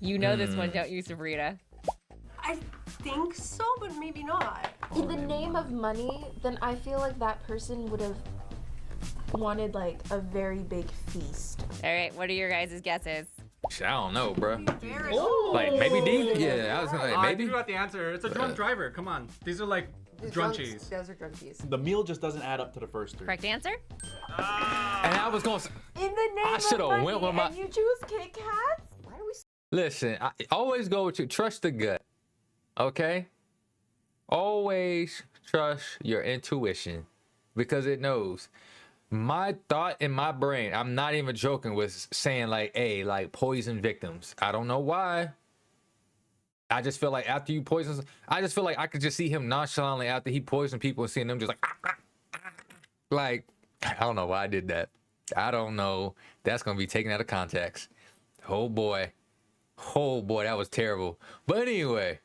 You know this one, don't you, Sabrina? I think so, but maybe not. In the name of money, then I feel like that person would have wanted like a very big feast. All right, what are your guys' guesses? I don't know, bruh. Very Like maybe D? Yeah, I was like I maybe. figured out the answer. It's a drunk driver. Come on. These are like drunchies. Those are drunkies. The meal just doesn't add up to the first 3. Correct answer? And I was gonna say, In the name I of shoulda money, went with my- and you choose Kit Kats? Why are we? listen, I always go with you. Trust the gut. Okay? Always trust your intuition because it knows. My thought in my brain, I'm not even joking, was saying like, hey, like poison victims. I don't know why. I just feel like after you poison, I just feel like I could just see him nonchalantly after he poisoned people and seeing them just like, I don't know why I did that. I don't know. That's gonna be taken out of context. Oh boy, that was terrible. But anyway,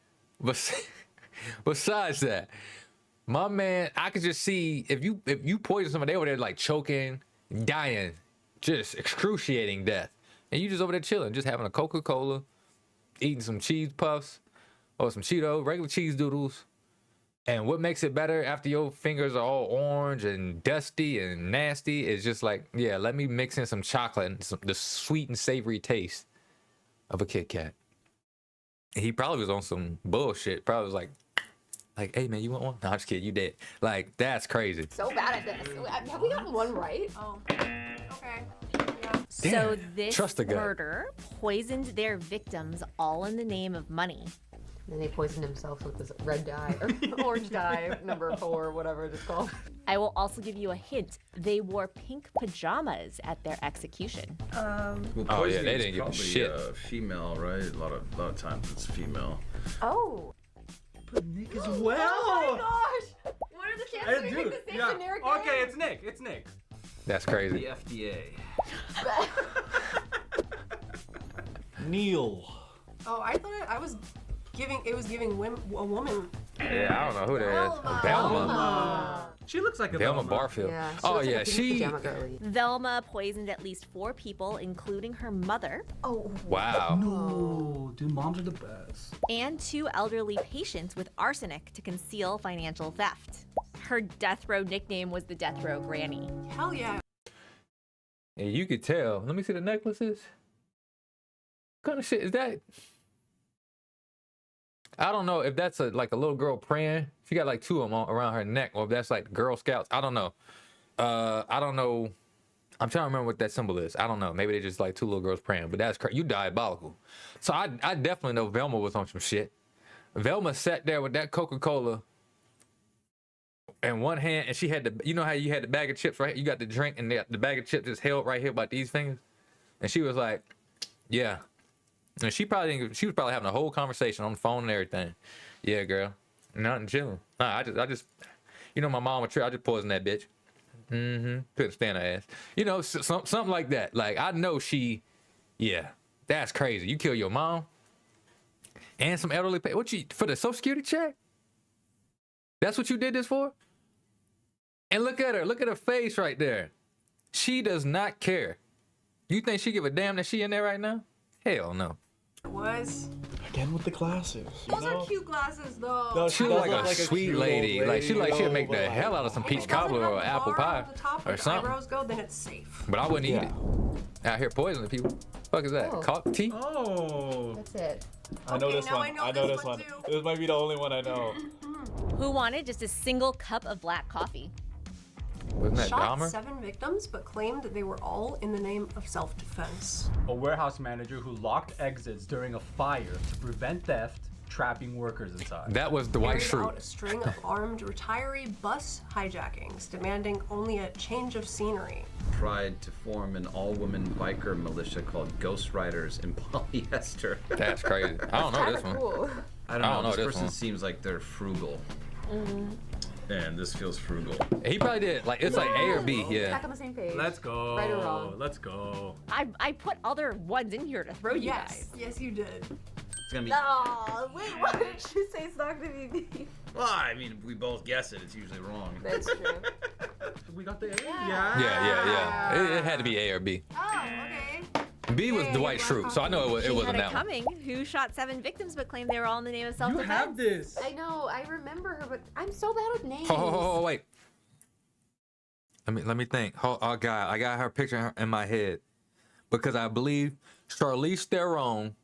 besides that, my man, I could just see if you poison somebody, they over there like choking, dying, just excruciating death, and you just over there chilling, just having a Coca-Cola, eating some cheese puffs or some Cheetos, regular cheese doodles. And what makes it better after your fingers are all orange and dusty and nasty is just like, yeah, let me mix in some chocolate and the sweet and savory taste of a Kit Kat. And he probably was on some bullshit. Probably was like, hey man, you want one? No, I'm just kidding. You dead. Like, that's crazy. So bad at this. Have we gotten one right? Oh, okay. Yeah. So Damn, this trust the gut. murder poisoned their victims all in the name of money. And then he poisoned himself with this red dye or orange dye, number 4, whatever it's called. I will also give you a hint. They wore pink pajamas at their execution. Well, Oh, yeah, poisoning they is didn't give a probably, shit. Female, right? A lot of times it's female. Oh. Nick as well. Oh my gosh! What are the chances we Dude, pick the same yeah. generic Okay, name? it's Nick. It's Nick. That's The crazy. FDA. Neil. Oh, I thought it was giving a woman. Yeah, I don't know who that is. Velma. She looks like a Velma Velma. Barfield. Yeah, she Oh looks like yeah, a pink she. pajama girly. Velma poisoned at least 4 people, including her mother Oh. Wow. No, dude, moms are the best. and 2 elderly patients with arsenic to conceal financial theft. Her death row nickname was the Death Row Granny. Hell yeah. And you could tell. Let me see the necklaces. What kind of shit is that? I don't know if that's like a little girl praying. She got like 2 of them around her neck, or if that's like Girl Scouts. I don't know. I don't know. I'm trying to remember what that symbol is. I don't know. Maybe they just like 2 little girls praying, but that's crazy. You diabolical. So I definitely know Velma was on some shit. Velma sat there with that Coca-Cola in one hand, and she had the, you know how you had the bag of chips, right? You got the drink, and the bag of chips is held right here by these fingers. And she was like, yeah. And she was probably having a whole conversation on the phone and everything. Yeah, girl. Nothing chilling. Nah, I just, you know, my mom would try. I just poisoned that bitch. Couldn't stand her ass. You know, something like that. Like, I know yeah, that's crazy. You kill your mom and some elderly pay. What you, for the Social Security check? That's what you did this for? And look at her. Look at her face right there. She does not care. You think she give a damn that she in there right now? Hell no. It was. Again with the glasses. Those are cute glasses, though. No, She does look like look a like a sweet cute lady. old Like, she lady, she'd make but the like- hell out of some If peach it doesn't cobbler have or the apple bar pie on the top or where the something. eyebrows go, then it's safe. But I wouldn't eat Yeah. it. Out here poisoning people. Fuck is that? Oh. Coffee tea? Oh. That's it. I know Okay, this now one. I know I know this this one one. too. This might be the only one I know. Who wanted just a single cup of black coffee? Wasn't that Shot Dahmer? 7 victims, but claimed that they were all in the name of self-defense. A warehouse manager who locked exits during a fire to prevent theft, trapping workers inside. That was the white Carried out shrew. a string of armed retiree bus hijackings, demanding only a change of scenery. Tried to form an all-woman biker militia called Ghost Riders in polyester. That's crazy. I don't know this Kinda one. cool. I don't I know. don't know This this person one. seems like they're frugal. And this feels frugal. He probably did. Like, it's like A or B. Yeah. Back on the same page. Let's go. Right or wrong? Let's go. I put other ones in here to throw you Yes, guys. yes, you did. It's gonna be. Oh, wait, what did you say? It's not gonna be me. Well, I mean, if we both guess it, it's usually wrong. That's true. We got the A. Yeah. It had to be A or B. Oh, okay. B was the white shrew, so I know it She wasn't had it that one. coming. Who shot 7 victims but claimed they were all in the name of You self-defense? have this. I know. I remember her, but I'm so bad with names. Oh, wait. Let me think. Oh God, I got her picture in my head because I believe Charlize Theron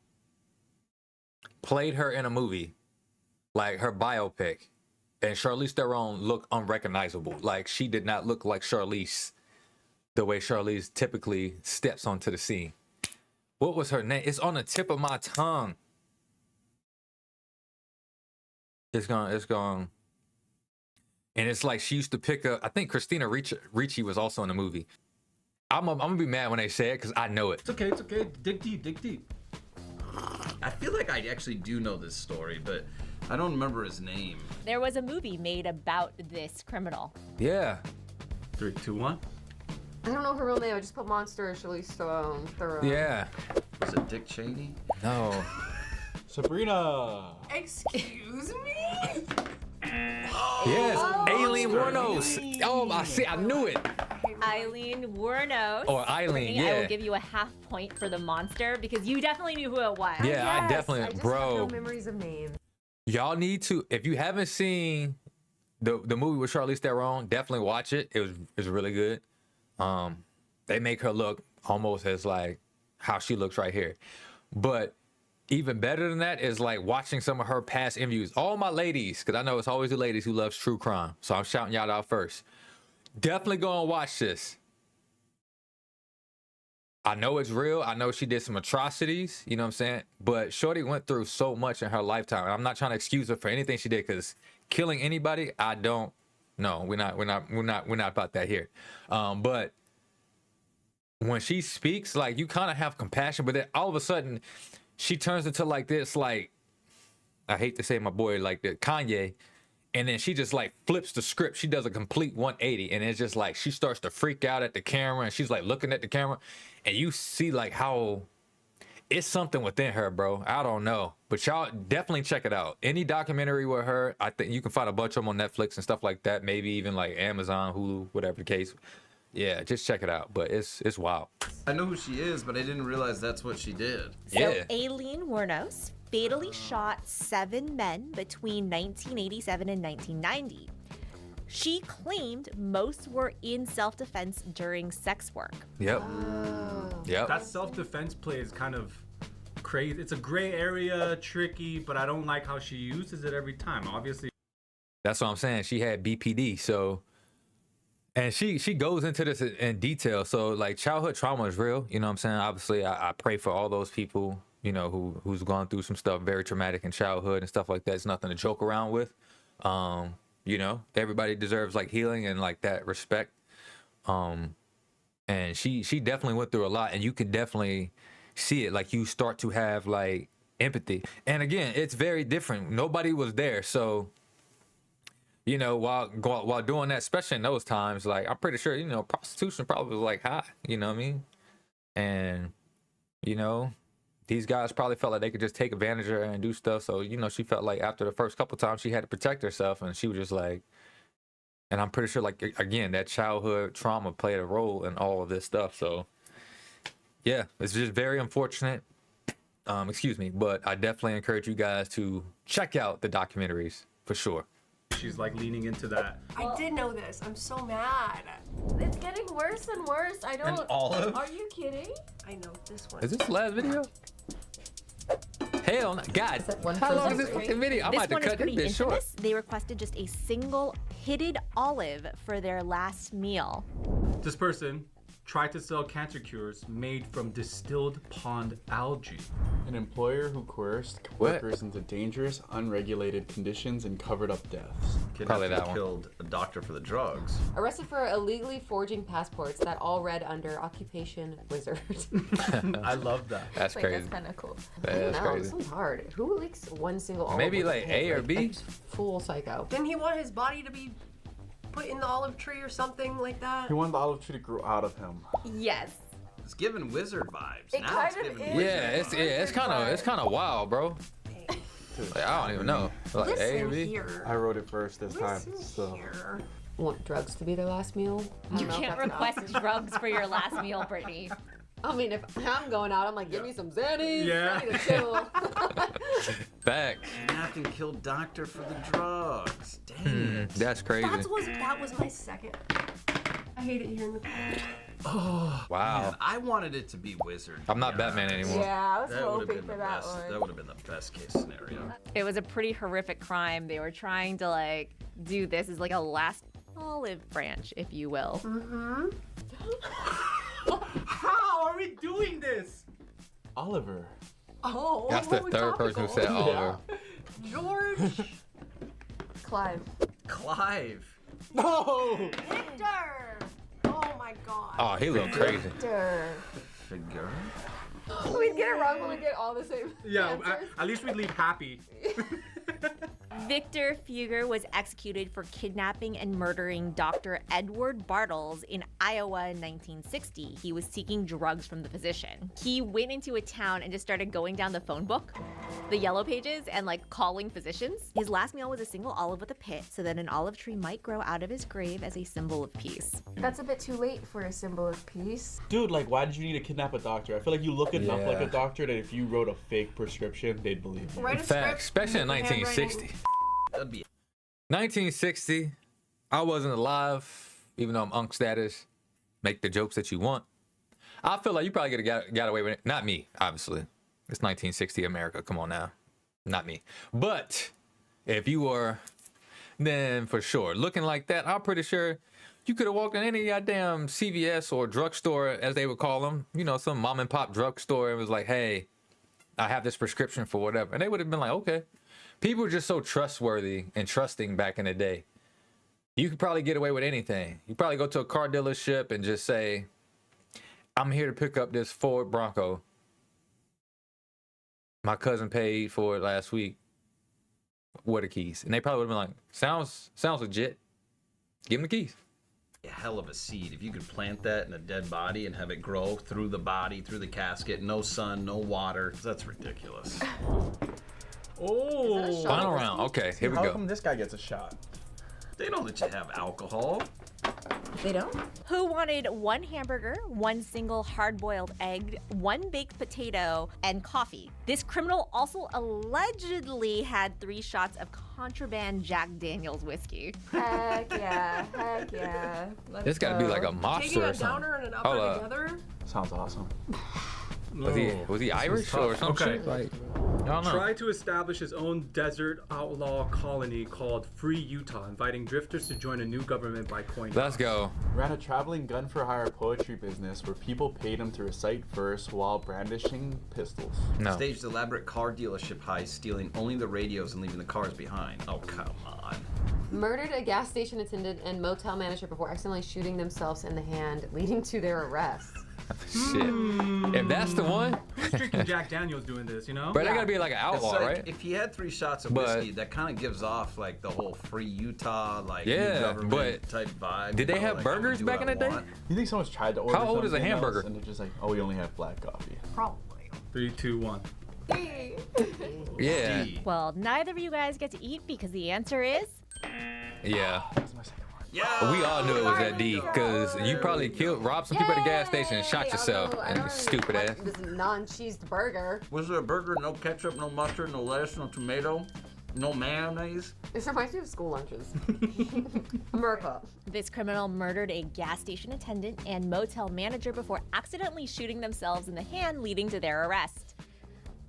played her in a movie, like her biopic, and Charlize Theron looked unrecognizable. Like, she did not look like Charlize the way Charlize typically steps onto the scene. What was her name? It's on the tip of my tongue. It's gone. And it's like she used to pick up, I think Christina Ricci was also in the movie. I'm gonna be mad when they say it because I know it. It's okay. It's okay. Dig deep. Dig deep. I feel like I actually do know this story, but I don't remember his name. There was a movie made about this criminal. Yeah. 3, 2, 1. I don't know her real name. I just put Monster Charlize Theron. Yeah. Was it Dick Cheney? No. Sabrina. Excuse me? Yes. Aileen Wuornos. Oh, I knew it. Eileen Wuornos. Or Eileen, I will yeah. give you a half point for the monster because you definitely knew who it was. Yeah, I Yes, definitely, I just bro. have no memories of names. Y'all need to, if you haven't seen the movie with Charlize Theron, definitely watch it. It was really good. They make her look almost as like how she looks right here. But even better than that is like watching some of her past interviews. All my ladies, because I know it's always the ladies who loves true crime. So I'm shouting y'all out first. Definitely go and watch this. I know it's real. I know she did some atrocities, you know what I'm saying? But Shorty went through so much in her lifetime. And I'm not trying to excuse her for anything she did, because killing anybody, I don't. No, we're not about that here. But when she speaks, like, you kind of have compassion, but then all of a sudden she turns into like this, like, I hate to say my boy like the Kanye, and then she just like flips the script. She does a complete 180, and it's just like she starts to freak out at the camera, and she's like looking at the camera, and you see like how it's something within her, bro. I don't know, but y'all definitely check it out. Any documentary with her, I think you can find a bunch of them on Netflix and stuff like that. Maybe even like Amazon, Hulu, whatever the case. Yeah, just check it out. But it's wild. I know who she is, but I didn't realize that's what she did. So Yeah. Aileen Wuornos fatally shot 7 men between 1987 and 1990. She claimed most were in self-defense during sex work. Yep. Yep. That self-defense play is kind of crazy. It's a gray area, tricky, but I don't like how she uses it every time. Obviously, That's what I'm saying. She had BPD, so, and she goes into this in detail. So like childhood trauma is real, you know what I'm saying? Obviously, I pray for all those people, you know, who's gone through some stuff very traumatic in childhood and stuff like that. It's nothing to joke around with. You know, everybody deserves like healing and like that respect. And she definitely went through a lot, and you can definitely see it. Like you start to have like empathy. And again, it's very different. Nobody was there, so you know, while doing that, especially in those times, like I'm pretty sure, you know, prostitution probably was like high. You know what I mean? And you know, these guys probably felt like they could just take advantage of her and do stuff. So you know, she felt like after the first couple times she had to protect herself, and she was just like. And I'm pretty sure, like, again, that childhood trauma played a role in all of this stuff. So, yeah, it's just very unfortunate. Excuse me, but I definitely encourage you guys to check out the documentaries for sure. She's like leaning into that. I did know this. I'm so mad. It's getting worse and worse. I don't. And Olive? Are you kidding? I know this one. Is this the last video? Hell no. God, one how long is frozen this fucking video? I'm This about to one is cut this pretty bit short. infamous. They requested just a single pitted olive for their last meal. This person tried to sell cancer cures made from distilled pond algae. An employer who coerced workers into dangerous, unregulated conditions and covered up deaths. Probably Kidnapped that and one. killed a doctor for the drugs. Arrested for illegally forging passports that all read under occupation wizard. I love that. That's Like, crazy. that's kind of cool. That's No, crazy. this one's hard. Who leaks one single olive? Maybe with like his A hand? or B? That's full psycho. Didn't he want his body to be put in the olive tree or something like that? He wanted the olive tree to grow out of him. Yes. It's giving wizard vibes. It now kind it's of giving is. wizard Yeah, it's kind of wild, bro. Like, I don't even know. Like A or Listen B? here. I wrote it first this time, Listen so. here. Want drugs to be their last meal? I don't You know if can't that's an request option. drugs for your last meal, Brittany. I mean, if I'm going out, I'm like, give me some Xannies. Yeah. I need to chill. Back. Kidnapped and killed doctor for the drugs. Dang it. That's crazy. That was my second. I hate it here in the Wow. Man, I wanted it to be wizard. I'm not Batman anymore. Yeah, I was That would have hoping been for the that best. one. That would have been the best case scenario. It was a pretty horrific crime. They were trying to like do this as like a last olive branch, if you will. How are we doing this? Oliver. Oh, That's the third person who said Oliver. George. Clive. Clive. No! Victor. Oh my god. Oh, he looked crazy. Victor. Figure. We get it wrong when we get all the same Yeah, answers. at least we leave happy. Victor Fugger was executed for kidnapping and murdering Dr. Edward Bartles in Iowa in 1960. He was seeking drugs from the physician. He went into a town and just started going down the phone book, the yellow pages, and like calling physicians. His last meal was a single olive with a pit so that an olive tree might grow out of his grave as a symbol of peace. That's a bit too late for a symbol of peace. Dude, like, why did you need to kidnap a doctor? I feel like you look enough like Yeah. a doctor that if you wrote a fake prescription, they'd believe you. Write a Facts, script, especially in handwriting. 1960. That'd be 1960, I wasn't alive, even though I'm unk status. Make the jokes that you want. I feel like you probably could have got away with it. Not me, obviously. It's 1960 America. Come on now. Not me. But if you were, then for sure. Looking like that, I'm pretty sure you could have walked in any goddamn CVS or drugstore, as they would call them. You know, some mom and pop drugstore, and was like, hey, I have this prescription for whatever. And they would have been like, okay. People were just so trustworthy and trusting back in the day. You could probably get away with anything. You probably go to a car dealership and just say, I'm here to pick up this Ford Bronco. My cousin paid for it last week. What are the keys? And they probably would have been like, sounds legit. Give them the keys. a hell of a seed. If you could plant that in a dead body and have it grow through the body, through the casket, no sun, no water, that's ridiculous. Oh, Final round. Okay, here we How go. come this guy gets a shot? They know that you have alcohol. They don't? Who wanted one hamburger, one single hard-boiled egg, one baked potato, and coffee? This criminal also allegedly had 3 shots of contraband Jack Daniels whiskey. Heck yeah. Heck yeah. Let's This got to be go. like a mobster Taking or a something. downer and an upper Hold up. together. Sounds awesome. Was he Irish or some Okay. shit? Like, I don't know. Tried to establish his own desert outlaw colony called Free Utah, inviting drifters to join a new government by coin Let's toss. go. Ran a traveling gun for hire poetry business where people paid him to recite verse while brandishing pistols. No. Staged elaborate car dealership heist, stealing only the radios and leaving the cars behind. Oh, come on. Murdered a gas station attendant and motel manager before accidentally shooting themselves in the hand, leading to their arrest. Shit. If that's the one, Who's drinking Jack Daniels doing this, you know? but that gotta be like an It's outlaw, like, right? if he had 3 shots of But- whiskey, that kind of gives off like the whole free Utah, like Yeah, new government but type vibe. did they you know, have like, I'm gonna burgers do back what in the I day? want. You think someone's tried to order How old is a something else, hamburger? and they're just like, oh, we only have black coffee. Probably. 3, 2, 1. Yeah. D. Well, neither of you guys get to eat because the answer is Yeah. That's my second one. Yeah. We all knew it was that D because you probably robbed some people at the gas station and shot yourself. And stupid ass. This non-cheesed burger. Was there a burger? No ketchup, no mustard, no lettuce, no tomato, no mayonnaise. This reminds me of school lunches. America. this criminal murdered a gas station attendant and motel manager before accidentally shooting themselves in the hand, leading to their arrest.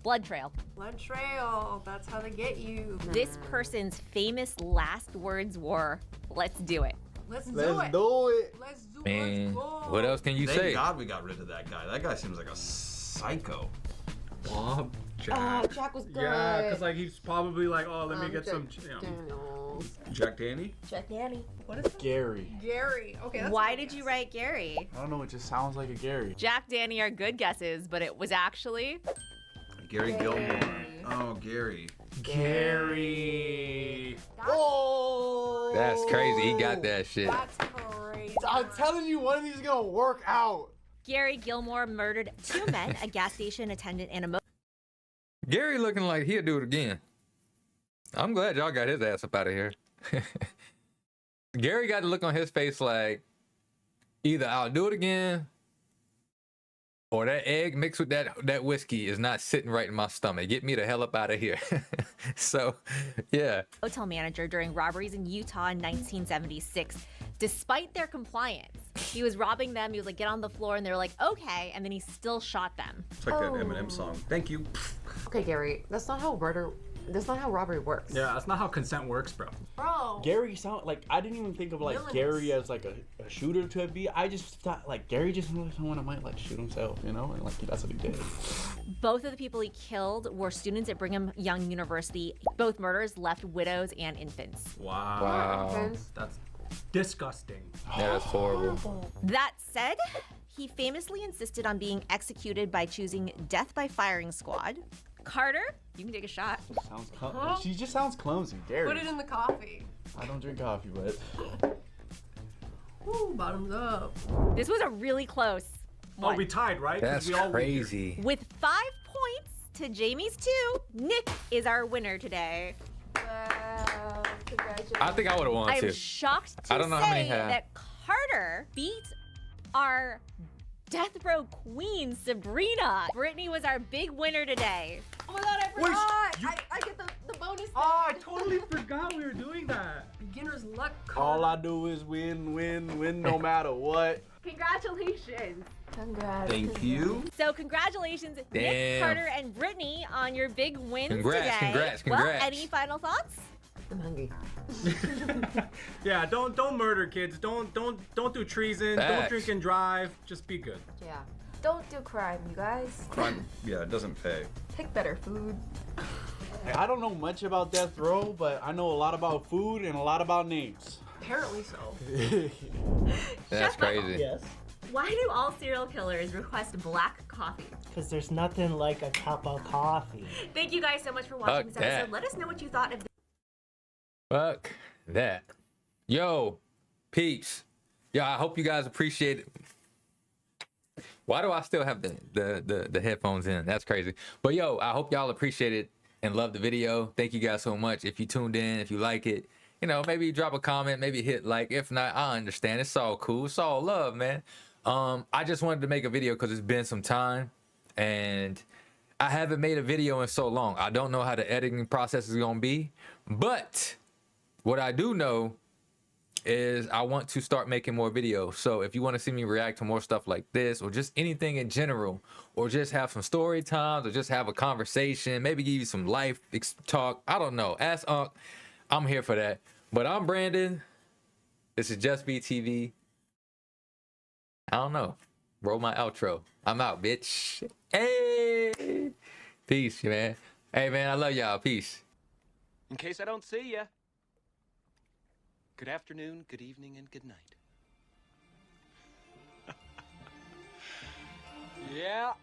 Blood trail. Blood trail. That's how they get you. This person's famous last words were, "Let's do it." Let's do Let's it. do it. Let's do it. Man, Let's go. what else can you Thank say? God we got rid of that guy. That guy seems like a psycho. Bob Jack. Oh, Jack was good. Yeah, because like he's probably like, oh, let me get Jack some. You know. Daniels. Jack Danny? Jack Nanny. What is it? Gary. Gary. Okay. That's Why a good did you guess. write Gary? I don't know. It just sounds like a Gary. Jack Danny are good guesses, but it was actually Gary Gilmore. Oh, Gary. Gary. Oh! That's crazy. He got that shit. That's crazy. I'm telling you, one of these is gonna work out. Gary Gilmore murdered 2 men, a gas station attendant and a Gary looking like he'll do it again. I'm glad y'all got his ass up out of here. Gary got the look on his face like either I'll do it again or that egg mixed with that whiskey is not sitting right in my stomach. Get me the hell up out of here. So, yeah. motel manager during robberies in Utah in 1976. Despite their compliance, he was robbing them. He was like, get on the floor, and they were like, okay, and then he still shot them. It's like that Eminem song. Thank you. Okay, Gary, that's not how robbery works. Yeah, that's not how consent works, bro. Bro. Gary sound like I didn't even think of like Villains. Gary as like a shooter to be. I just thought like Gary just looks like someone that might like shoot himself, you know, and like that's what he did. Both of the people he killed were students at Brigham Young University. Both murders left widows and infants. Wow. Wow. That's disgusting. Yeah, that's horrible. That said, he famously insisted on being executed by choosing death by firing squad. Carter, you can take a shot. Sounds she just sounds clumsy. Gary. Put it in the coffee. I don't drink coffee, but Woo, bottoms up. This was a really close Oh, one. we tied, right? 'Cause That's we all win here. crazy. With 5 points to Jamie's 2, Nick is our winner today. Wow, congratulations. I think I would have won I am too. shocked to I don't know how many say have. that Carter beat our death row queen, Sabrina. Brittany was our big winner today. Oh my god, I Wait, forgot. I get the bonus. Oh, I totally forgot we were doing that. Beginner's luck. all I do is win, no matter what. Congratulations. Congrats. Thank you. So congratulations, Nick, Damn. Carter, and Brittany on your big wins Congrats, today. congrats, Well, congrats. any final thoughts? I'm hungry. Yeah, don't murder kids. Don't do treason. Don't Facts. drink and drive. Just be good. Yeah. Don't do crime, you guys. Crime. Yeah, it doesn't pay. Pick better food. I don't know much about death row, but I know a lot about food and a lot about names. Apparently so. That's crazy. Yes, Why do all serial killers request black coffee? because there's nothing like a cup of coffee. Thank you guys so much for watching Fuck this episode. that. Let us know what you thought of Fuck that. Yo, peeps. Yo, I hope you guys appreciate it. Why do I still have the headphones in? That's crazy. But yo, I hope y'all appreciate it and love the video. Thank you guys so much. If you tuned in, if you like it, you know, maybe drop a comment, maybe hit like. If not, I understand. It's all cool. It's all love, man. I just wanted to make a video because it's been some time and I haven't made a video in so long. I don't know how the editing process is gonna be, but what I do know is I want to start making more videos. So if you want to see me react to more stuff like this or just anything in general, or just have some story times or just have a conversation, maybe give you some life talk, I don't know, ask Unc, I'm here for that. But I'm Brandon. This is Just Be TV. I don't know. Roll my outro. I'm out, bitch. Hey. Peace, man. Hey, man, I love y'all. Peace. In case I don't see ya. Good afternoon, good evening, and good night. Yeah,